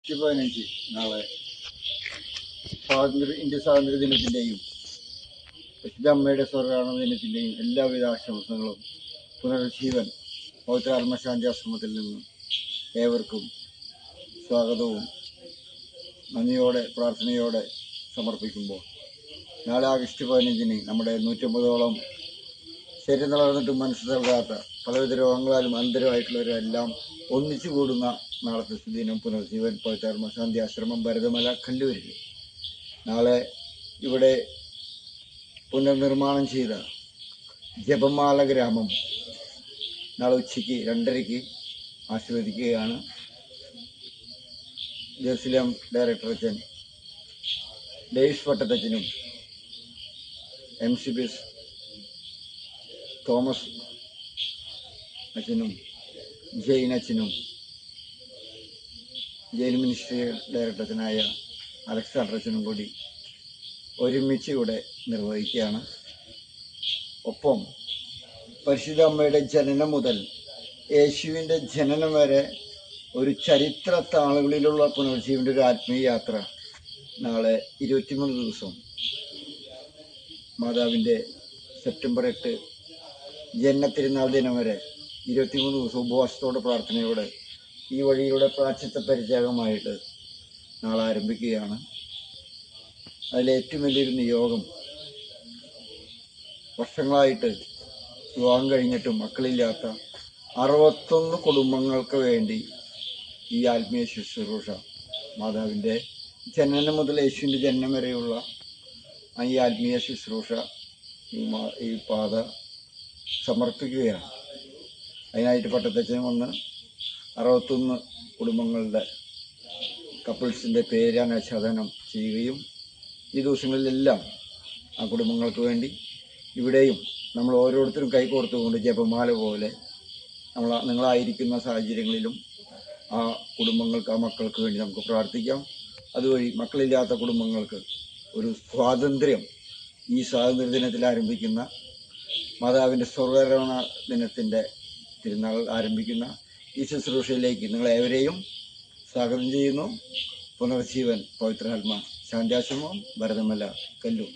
15 നാളെ ഇന്ത്യ സ്വാതന്ത്ര്യ ദിനത്തിൻ്റെയും പരിശുദ്ധ അമ്മയുടെ സ്വർഗ്ഗാരോഹണ ദിനത്തിൻ്റെയും എല്ലാവിധ ആശംസകളും പുനരുജ്ജീവൻ പവിത്ര ആത്മശാന്തി ആശ്രമത്തിൽ നിന്ന് ഏവർക്കും സ്വാഗതവും നന്ദിയോടെ പ്രാർത്ഥനയോടെ സമർപ്പിക്കുമ്പോൾ, നാളെ ആഗസ്റ്റ് 15 നമ്മുടെ 150ഓളം ശരീരം തളർന്നിട്ടും മനസ്സ് തളരാത്ത പലവിധ രോഗങ്ങളാലും അന്തരമായിട്ടുള്ളവരെല്ലാം ഒന്നിച്ചു കൂടുന്ന നാളത്തെ സുദിനം പുനർജീവൻ പവിത്ര ആത്മശാന്തി ആശ്രമം ഭരതമല കല്ലൂരിൽ. നാളെ ഇവിടെ പുനർനിർമ്മാണം ചെയ്ത ജപമാല ഗ്രാമം നാളെ ഉച്ചയ്ക്ക് 2:30 ആശീർവദിക്കുകയാണ്. ജെറുസലേം ഡയറക്ടർ അച്ഛൻ ഡേവിസ് വട്ടത്തച്ഛനും MCBS തോമസ് അച്ഛനും ജെയിൻ അച്ഛനും ജെയിൻ മിനിസ്ട്രി ഡയറക്ടർ അച്ഛനായ അലക്സാണ്ടർ അച്ഛനും കൂടി ഒരുമിച്ച് ഇവിടെ നിർവഹിക്കുകയാണ്. ഒപ്പം പരിശുദ്ധ അമ്മയുടെ ജനനം മുതൽ യേശുവിൻ്റെ ജനനം വരെ ഒരു ചരിത്ര താളുകളിലുള്ള പുനർജീവൻ്റെ ഒരു ആത്മീയ യാത്ര നാളെ 23 ദിവസം മാതാവിൻ്റെ സെപ്റ്റംബർ 8 ജന്മത്തിരുന്നാൾ ദിനം വരെ 23 ദിവസം ഉപവാസത്തോടെ പ്രാർത്ഥനയോടെ ഈ വഴിയിലൂടെ പ്രാശ്ചിത്ത പരിചാരകമായിട്ട് നാളെ ആരംഭിക്കുകയാണ്. അതിലേറ്റവും വലിയൊരു നിയോഗം, വർഷങ്ങളായിട്ട് വിവാഹം കഴിഞ്ഞിട്ടും മക്കളില്ലാത്ത 61 കുടുംബങ്ങൾക്ക് വേണ്ടി ഈ ആത്മീയ ശുശ്രൂഷ, മാതാവിൻ്റെ ജനനം മുതൽ യേശുവിൻ്റെ ജനനം വരെയുള്ള ഈ ആത്മീയ ശുശ്രൂഷ ഈ പാത സമർപ്പിക്കുകയാണ്. അതിനായിട്ട് പട്ടത്തച്ഛൻ വന്ന് 61 കുടുംബങ്ങളുടെ കപ്പിൾസിൻ്റെ പേരാനാച്ഛാദനം ചെയ്യുകയും ഈ ദിവസങ്ങളിലെല്ലാം ആ കുടുംബങ്ങൾക്ക് വേണ്ടി ഇവിടെയും നമ്മൾ ഓരോരുത്തരും കൈകോർത്തുകൊണ്ട് ജപമാല പോലെ നിങ്ങളായിരിക്കുന്ന സാഹചര്യങ്ങളിലും ആ കുടുംബങ്ങൾക്ക്, ആ മക്കൾക്ക് വേണ്ടി നമുക്ക് പ്രാർത്ഥിക്കാം. അതുവഴി മക്കളില്ലാത്ത കുടുംബങ്ങൾക്ക് ഒരു സ്വാതന്ത്ര്യം, ഈ സ്വാതന്ത്ര്യ ദിനത്തിൽ ആരംഭിക്കുന്ന മാതാവിൻ്റെ സ്വർഗ്ഗാരോഹണ ദിനത്തിൻ്റെ തിരുനാൾ ആരംഭിക്കുന്ന ഈ ശുശ്രൂഷയിലേക്ക് നിങ്ങളേവരെയും സ്വാഗതം ചെയ്യുന്നു. പുനർജീവൻ പവിത്ര ആത്മ ശാന്തി ആശ്രമം ഭരതമല കല്ലൂർ.